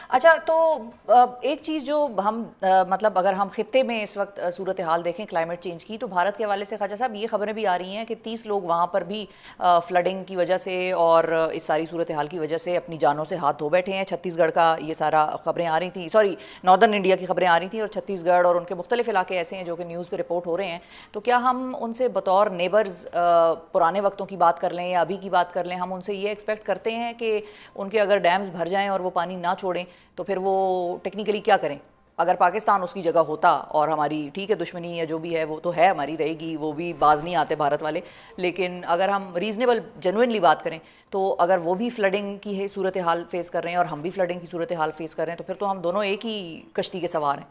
اچھا تو ایک چیز جو ہم مطلب اگر ہم خطے میں اس وقت صورتحال دیکھیں کلائمیٹ چینج کی، تو بھارت کے حوالے سے خواجہ صاحب یہ خبریں بھی آ رہی ہیں کہ 30 لوگ وہاں پر بھی فلڈنگ کی وجہ سے اور اس ساری صورتحال کی وجہ سے اپنی جانوں سے ہاتھ دھو بیٹھے ہیں۔ چھتیس گڑھ کا یہ سارا خبریں آ رہی تھیں، سوری ناردرن انڈیا کی خبریں آ رہی تھیں، اور چھتیس گڑھ اور ان کے مختلف علاقے ایسے ہیں جو کہ نیوز پہ رپورٹ ہو رہے ہیں۔ تو کیا ہم ان سے بطور نیبرز پرانے وقتوں کی بات کر لیں یا ابھی کی بات کر لیں، ہم ان سے یہ ایکسپیکٹ کرتے ہیں کہ ان کے اگر ڈیمز بھر جائیں اور وہ پانی نہ چھوڑیں تو پھر وہ ٹیکنیکلی کیا کریں؟ اگر پاکستان اس کی جگہ ہوتا اور ہماری ٹھیک ہے دشمنی یا جو بھی ہے وہ تو ہے ہماری رہے گی، وہ بھی باز نہیں آتے بھارت والے، لیکن اگر ہم ریزنیبل جنوینلی بات کریں تو اگر وہ بھی فلڈنگ کی صورتحال فیس کر رہے ہیں اور ہم بھی فلڈنگ کی صورتحال فیس کر رہے ہیں تو پھر تو ہم دونوں ایک ہی کشتی کے سوار ہیں۔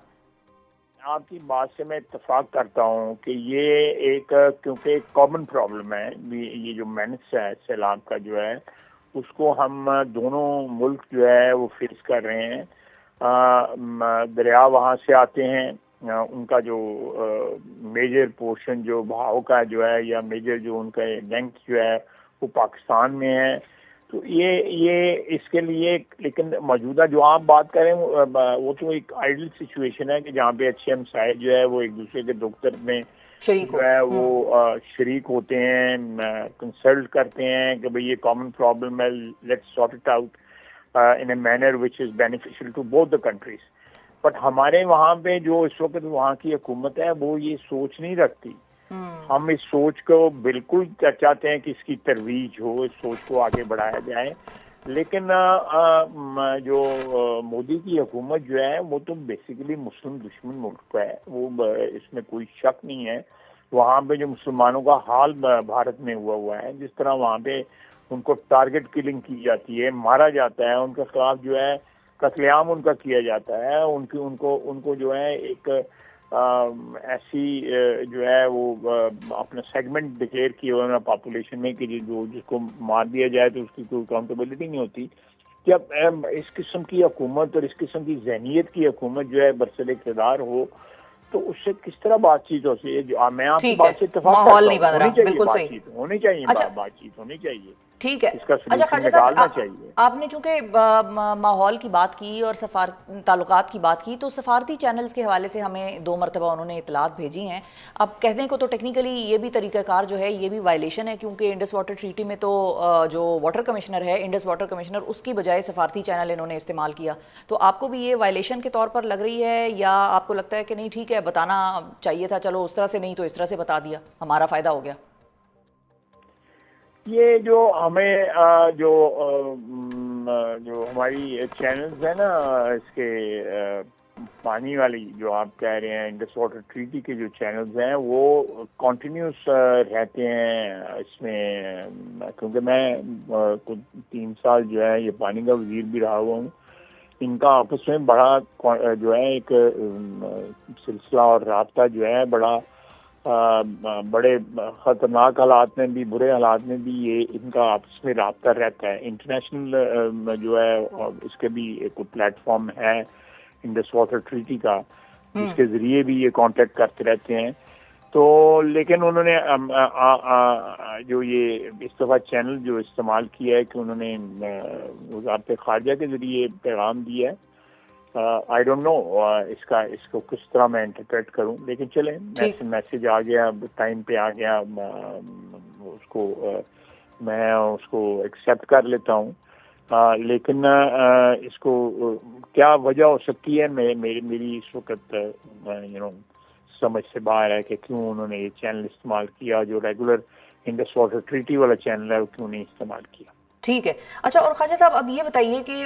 آپ کی بات سے میں اتفاق کرتا ہوں کہ یہ ایک کیونکہ ایک کامن پرابلم ہے، یہ جو مینس ہے سیلاب کا جو ہے اس کو ہم دونوں ملک جو ہے وہ فیس کر رہے ہیں۔ دریا وہاں سے آتے ہیں، ان کا جو میجر پورشن جو بہاؤ کا جو ہے یا میجر جو ان کا لینک جو ہے وہ پاکستان میں ہے۔ تو یہ اس کے لیے لیکن موجودہ جو آپ بات کریں وہ تو ایک آئیڈل سچویشن ہے کہ جہاں پہ اچھے ہمسائے جو ہے وہ ایک دوسرے کے دکھ درد میں شریک ہو۔ جو ہے وہ شریک ہوتے ہیں، کنسلٹ کرتے ہیں کہ بھئی یہ کامن پرابلم ہے، let's sort it out in a manner which is beneficial to both the countries. But ہمارے وہاں پہ جو اس وقت وہاں کی حکومت ہے وہ یہ سوچ نہیں رکھتی۔ ہم اس سوچ کو بالکل چاہتے ہیں کہ اس کی ترویج ہو، اس سوچ کو آگے بڑھایا جائے، لیکن جو مودی کی حکومت جو ہے وہ تو بیسیکلی مسلم دشمن ملک ہے، وہ اس میں کوئی شک نہیں ہے۔ وہاں پہ جو مسلمانوں کا حال بھارت میں ہوا ہے، جس طرح وہاں پہ ان کو ٹارگٹ کلنگ کی جاتی ہے، مارا جاتا ہے، ان کے خلاف جو ہے قتل عام ان کا کیا جاتا ہے، ان کو جو ہے ایک ایسی جو ہے وہ اپنا سیگمنٹ ڈکلیئر کیا ہوا ہے پاپولیشن میں کہ جس کو مار دیا جائے تو اس کی کوئی اکاؤنٹیبلٹی نہیں ہوتی۔ جب اس قسم کی حکومت اور اس قسم کی ذہنیت کی حکومت جو ہے برسر اقتدار ہو تو اس سے کس طرح بات چیت ہوتی ہے؟ میں آپ کی ٹھیک ہے، بات سے اتفاق ماحول کرتا نہیں ہوں، بن ہونی رہا، چاہیے بالکل بات صحیح۔ چیت، ہونی چاہیے اچھا بات چیت ہونی چاہیے، ٹھیک ہے۔ اس کا اچھا سلوشن خواجہ صاحب نکالنا چاہیے۔ آپ نے چونکہ ماحول کی بات کی اور تعلقات کی بات کی، تو سفارتی چینلز کے حوالے سے ہمیں 2 مرتبہ انہوں نے اطلاعات بھیجی ہیں۔ اب کہنے کو تو ٹیکنیکلی یہ بھی طریقہ کار جو ہے یہ بھی وائلیشن ہے، کیونکہ انڈس واٹر ٹریٹی میں تو جو واٹر کمشنر ہے، انڈس واٹر کمشنر، اس کی بجائے سفارتی چینل انہوں نے استعمال کیا۔ تو آپ کو بھی یہ وائلیشن کے طور پر لگ رہی ہے یا آپ کو لگتا ہے کہ نہیں ٹھیک ہے بتانا چاہیے تھا، چلو اس طرح سے نہیں تو اس طرح سے بتا دیا، ہمارا فائدہ ہو گیا؟ یہ جو ہمیں جو ہماری چینلز ہیں نا اس کے پانی والی جو آپ کہہ رہے ہیں انڈس واٹر ٹریٹی کے جو چینلز ہیں وہ کنٹینیوس رہتے ہیں اس میں، کیونکہ میں 3 سال جو ہے یہ پانی کا وزیر بھی رہا ہوا ہوں۔ ان کا آپس میں بڑا جو ہے ایک سلسلہ اور رابطہ جو ہے بڑے خطرناک حالات میں بھی، برے حالات میں بھی یہ ان کا آپس میں رابطہ رہتا ہے۔ انٹرنیشنل جو ہے اس کے بھی ایک پلیٹ فارم ہے انڈس واٹر ٹریٹی کا، جس کے ذریعے بھی یہ کانٹیکٹ کرتے رہتے ہیں۔ تو لیکن انہوں نے جو یہ اس دفعہ چینل جو استعمال کیا ہے کہ انہوں نے وزارت خارجہ کے ذریعے پیغام دیا ہے، آئی ڈونٹ نو اس کو کس طرح میں انٹرپریٹ کروں، لیکن چلیں میسج آ گیا، ٹائم پہ آ گیا، میں اس کو ایکسیپٹ کر لیتا ہوں۔ لیکن اس کو کیا وجہ ہو سکتی ہے میری اس وقت سمجھ سے باہر ہے کہ کیوں انہوں نے یہ چینل استعمال کیا، جو ریگولر انڈس واٹر ٹریٹی والا چینل ہے وہ کیوں نہیں استعمال کیا۔ ٹھیک ہے۔ اچھا اور خواجہ صاحب اب یہ بتائیے کہ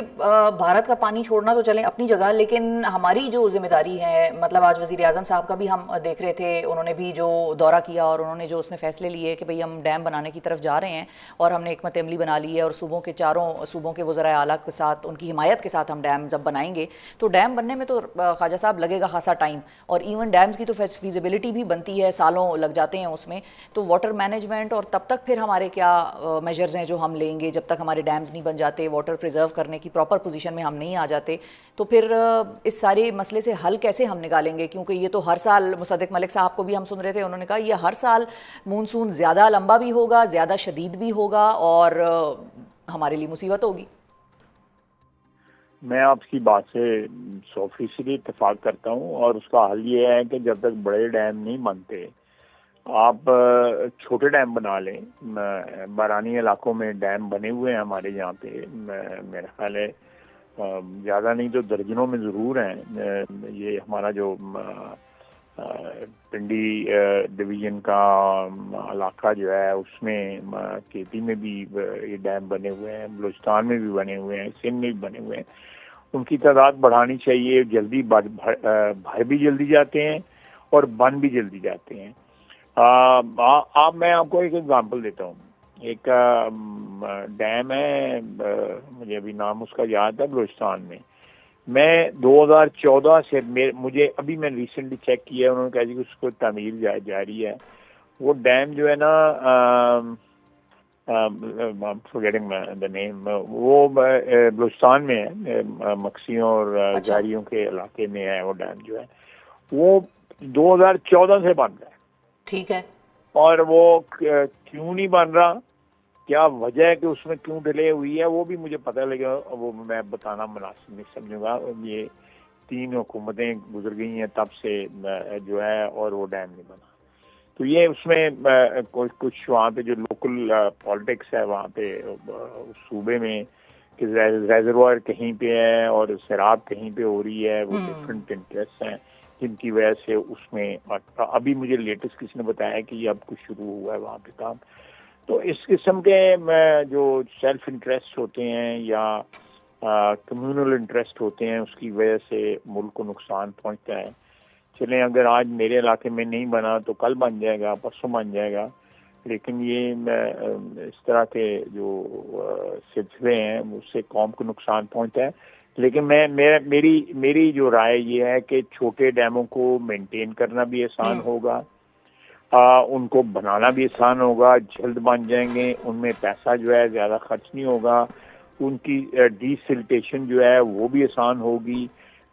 بھارت کا پانی چھوڑنا تو چلیں اپنی جگہ، لیکن ہماری جو ذمہ داری ہے، مطلب آج وزیر اعظم صاحب کا بھی ہم دیکھ رہے تھے، انہوں نے بھی جو دورہ کیا اور انہوں نے جو اس میں فیصلے لیے کہ بھئی ہم ڈیم بنانے کی طرف جا رہے ہیں اور ہم نے حکمت عملی بنا لی ہے اور صوبوں کے چاروں صوبوں کے وزراء اعلیٰ کے ساتھ ان کی حمایت کے ساتھ ہم ڈیم جب بنائیں گے تو ڈیم بننے میں تو خواجہ صاحب لگے گا خاصا ٹائم، اور ایون ڈیمز کی تو فیزیبلٹی بھی بنتی ہے، سالوں لگ جاتے ہیں اس میں۔ تو واٹر مینجمنٹ اور تب تک پھر ہمارے کیا میجرز ہیں جو ہم لیں گے جب تک ہمارے ڈیمز نہیں بن جاتے، واٹر پریزرو کرنے کی پراپر پوزیشن میں ہم نہیں آ جاتے، تو پھر اس سارے مسئلے سے حل کیسے ہم نکالیں گے؟ کیونکہ یہ تو ہر سال مصدق ملک صاحب کو بھی ہم سن رہے تھے، انہوں نے کہا یہ ہر سال مونسون زیادہ لمبا بھی ہوگا، زیادہ شدید بھی ہوگا اور ہمارے لیے مصیبت ہوگی۔ میں آپ کی بات سے 100% اتفاق کرتا ہوں، اور اس کا حل یہ ہے کہ جب تک بڑے ڈیم نہیں بنتے آپ چھوٹے ڈیم بنا لیں. بارانی علاقوں میں ڈیم بنے ہوئے ہیں ہمارے یہاں پہ، میرا خیال ہے زیادہ نہیں تو درجنوں میں ضرور ہیں. یہ ہمارا جو پنڈی ڈویژن کا علاقہ جو ہے اس میں کیپی میں بھی یہ ڈیم بنے ہوئے ہیں، بلوچستان میں بھی بنے ہوئے ہیں، سندھ میں بھی بنے ہوئے ہیں. ان کی تعداد بڑھانی چاہیے. جلدی بھر بھی جلدی جاتے ہیں اور بن بھی جلدی جاتے ہیں. میں آپ کو ایک ایگزامپل دیتا ہوں. ایک ڈیم ہے، مجھے ابھی نام اس کا یاد ہے، بلوچستان میں 2014 سے میں ریسنٹلی چیک کیا، انہوں نے کہا جی اس کو تعمیر جاری ہے. وہ ڈیم جو ہے نا forgetting the name، وہ بلوچستان میں ہے، مکسیوں اور جاریوں کے علاقے میں ہے. وہ ڈیم جو ہے وہ 2014 سے بن رہا ہے. ٹھیک ہے. اور وہ کیوں نہیں بن رہا، کیا وجہ ہے کہ اس میں کیوں ڈیلے ہوئی ہے، وہ بھی مجھے پتہ لگا، وہ میں بتانا مناسب نہیں سمجھوں گا. یہ 3 حکومتیں گزر گئی ہیں تب سے جو ہے، اور وہ ڈیم نہیں بنا. تو یہ اس میں کچھ وہاں پہ جو لوکل پالیٹکس ہے وہاں پہ اس صوبے میں، کہ ریزروائر کہیں پہ ہے اور سیراب کہیں پہ ہو رہی ہے، وہ ڈفرینٹ انٹرسٹ ہیں جن کی وجہ سے اس میں. ابھی مجھے لیٹسٹ کسی نے بتایا کہ یہ اب کچھ شروع ہوا ہے وہاں پہ کام. تو اس قسم کے جو سیلف انٹرسٹ ہوتے ہیں یا کمیونل انٹرسٹ ہوتے ہیں، اس کی وجہ سے ملک کو نقصان پہنچتا ہے. چلیں اگر آج میرے علاقے میں نہیں بنا تو کل بن جائے گا، پرسوں بن جائے گا، لیکن یہ اس طرح کے جو سلسلے ہیں اس سے قوم کو نقصان پہنچتا ہے. لیکن میری جو رائے یہ ہے کہ چھوٹے ڈیموں کو مینٹین کرنا بھی آسان ہوگا، ان کو بنانا بھی آسان ہوگا، جلد بن جائیں گے، ان میں پیسہ جو ہے زیادہ خرچ نہیں ہوگا، ان کی ڈی سلٹیشن جو ہے وہ بھی آسان ہوگی.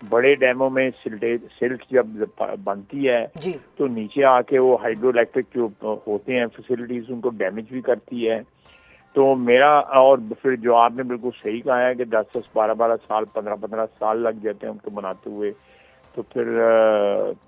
بڑے ڈیموں میں سلٹ جب بنتی ہے تو نیچے آ کے وہ ہائیڈرو الیکٹرک جو ہوتے ہیں فیسلٹیز ان کو ڈیمیج بھی کرتی ہے. تو میرا، اور پھر جو آپ نے بالکل صحیح کہا ہے کہ 10 12 سال 15 سال لگ جاتے ہیں ان کو بناتے ہوئے، تو پھر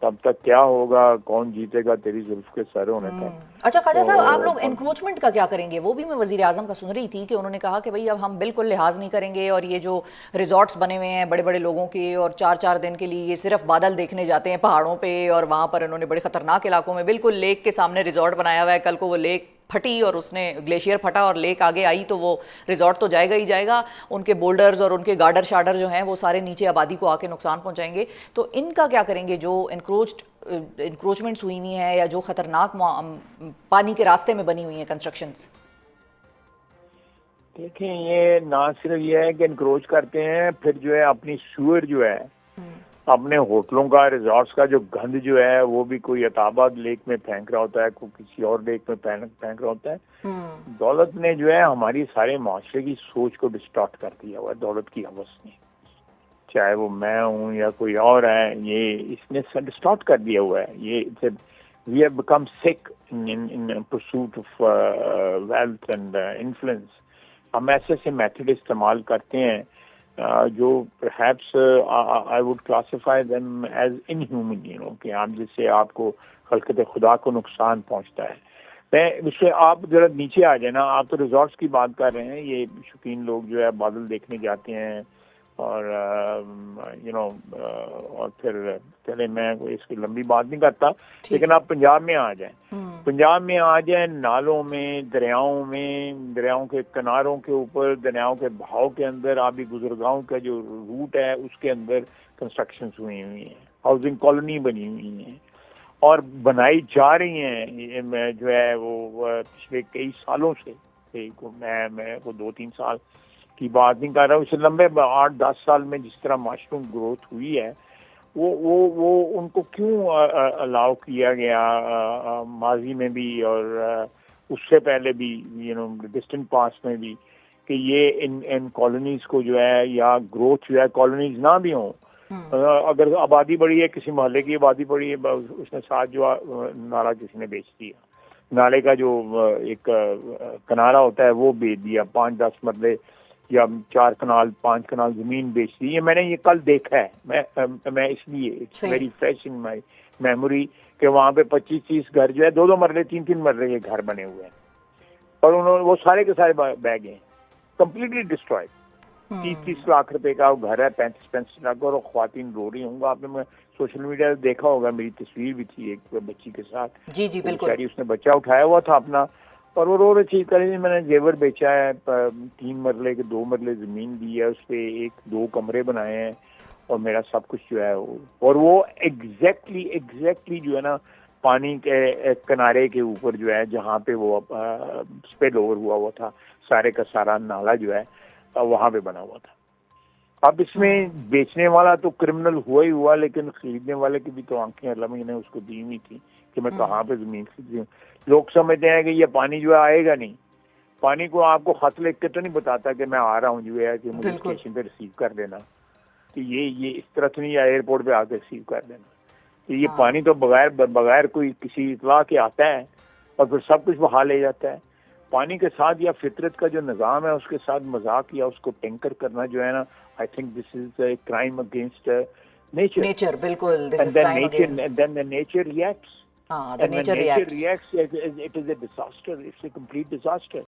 تب تک کیا ہوگا، کون جیتے گا تیری زلف کے سر ہونے تک. اچھا خواجہ صاحب، آپ لوگ انکروچمنٹ کا کیا کریں گے؟ وہ بھی میں وزیر اعظم کا سن رہی تھی کہ انہوں نے کہا کہ بھئی اب ہم بالکل لحاظ نہیں کریں گے، اور یہ جو ریزورٹس بنے ہوئے ہیں بڑے بڑے لوگوں کے، اور 4 دن کے لیے یہ صرف بادل دیکھنے جاتے ہیں پہاڑوں پہ، اور وہاں پر انہوں نے بڑے خطرناک علاقوں میں بالکل لیک کے سامنے ریزورٹ بنایا ہوا ہے. کل کو وہ لیک پھٹی اور اس نے گلیشیئر پھٹا اور لیک آگے آئی تو وہ ریزورٹ تو جائے گا ہی جائے گا. ان کے بولڈرز اور ان کے گارڈر شارڈر جو ہیں وہ سارے نیچے آبادی کو آ کے نقصان پہنچائیں گے. تو ان کا کیا کریں گے جو انکروچمنٹس ہوئی ہوئی ہیں یا جو خطرناک پانی کے راستے میں بنی ہوئی ہیں کنسٹرکشنز؟ دیکھیں، یہ نہ صرف یہ ہے کہ انکروچ کرتے ہیں، پھر جو ہے اپنی سوئر جو ہے اپنے ہوٹلوں کا، ریزورٹس کا جو گند جو ہے وہ بھی کوئی عطاباد لیک میں پھینک رہا ہوتا ہے، کوئی کسی اور لیک میں پھینک رہا ہوتا ہے. دولت نے جو ہے ہماری سارے معاشرے کی سوچ کو ڈسٹارٹ کر دیا ہوا ہے. دولت کی ہوس نے، چاہے وہ میں ہوں یا کوئی اور ہے، یہ اس نے ڈسٹارٹ کر دیا ہوا ہے. یہ وی ہیو بیکم سک ان pursuit of wealth and influence. ہم ایسے میتھڈ استعمال کرتے ہیں جو perhaps I would classify them as inhuman, کہ آپ جس سے آپ کو خلقت خدا کو نقصان پہنچتا ہے. میں اس سے آپ ذرا نیچے آ جائیں نا، آپ تو ریزورٹس کی بات کر رہے ہیں، یہ شوقین لوگ جو ہے بادل دیکھنے جاتے ہیں، اور اور پھر چلے میں اس کی لمبی بات نہیں کرتا، لیکن آپ پنجاب میں آ جائیں. پنجاب میں آ جائیں، نالوں میں، دریاؤں میں، دریاؤں کے کناروں کے اوپر، دریاؤں کے بہاؤ کے اندر، آبی گزرگاہوں کا جو روٹ ہے اس کے اندر کنسٹرکشنز ہوئی ہوئی ہیں، ہاؤسنگ کالونی بنی ہوئی ہیں اور بنائی جا رہی ہیں. جو ہے وہ پچھلے کئی سالوں سے، میں وہ 2-3 سال کی بات نہیں کر رہا ہوں، اس سے لمبے 8-10 سال میں جس طرح مشروم گروتھ ہوئی ہے، وہ ان کو کیوں الاؤ کیا گیا ماضی میں بھی اور اس سے پہلے بھی، ڈسٹنٹ پاسٹ میں بھی، کہ یہ ان کالونیز کو جو ہے یا گروتھ جو ہے کالونیز نہ بھی ہوں. اگر آبادی بڑی ہے، کسی محلے کی آبادی بڑی ہے، اس نے ساتھ جو نالا کسی نے بیچ دیا، نالے کا جو ایک کنارہ ہوتا ہے وہ بیچ دیا، 5-10 مرلے یا 4 کنال 5 کنال زمین بیچ دی. یہ میں نے یہ کل دیکھا ہے, میں اس لیے it's very fresh in my memory کہ وہاں پہ 25-30 گھر جو ہے 2-2 مرلے 3-3 مرلے کے گھر بنے ہوئے ہیں, اور انہوں نے وہ سارے کے سارے بہ گئے ہیں, کمپلیٹلی ڈسٹرائڈ. 30-30 لاکھ روپے کا وہ گھر ہے, 35-35 لاکھ, اور خواتین رو رہی ہوں گا. آپ نے سوشل میڈیا دیکھا ہوگا, میری تصویر بھی تھی ایک بچی کے ساتھ. جی جی بالکل. اس نے بچہ اٹھایا ہوا تھا اپنا, اور وہ رو رہی تھی کہ میں نے زیور بیچا ہے, 3 مرلے کے 2 مرلے زمین دی ہے, اس پہ 1-2 کمرے بنائے ہیں, اور میرا سب کچھ جو ہے اور وہ ایگزیکٹلی جو ہے نا پانی کے کنارے کے اوپر جو ہے جہاں پہ وہ اسپل اوور ہوا تھا, سارے کا سارا نالا جو ہے وہاں پہ بنا ہوا تھا. اب اس میں بیچنے والا تو کرمنل ہوا ہی ہوا, لیکن خریدنے والے کی بھی تو آنکھیں اللہ نے اس کو دی ہوئی تھی کہ میں کہاں پہ زمین خریدی ہوں. لوگ سمجھتے ہیں کہ یہ پانی جو ہے آئے گا نہیں. پانی کو آپ کو خط لکھ کے تو نہیں بتاتا کہ میں آ رہا ہوں جو ہے کہ مجھے اسٹیشن پہ ریسیو کر دینا, کہ یہ اس طرح سے نہیں ایئرپورٹ پہ آ کے ریسیو کر دینا. تو یہ پانی تو بغیر کوئی کسی اطلاع کے آتا ہے اور پھر سب کچھ بہا لے جاتا ہے. پانی کے ساتھ یا فطرت کا جو نظام ہے اس کے ساتھ مذاق یا اس کو ٹینکر کرنا جو ہے نا, I think this is a crime against nature. بالکل. Then the nature reacts. The nature reacts. It is a disaster. It's a complete disaster.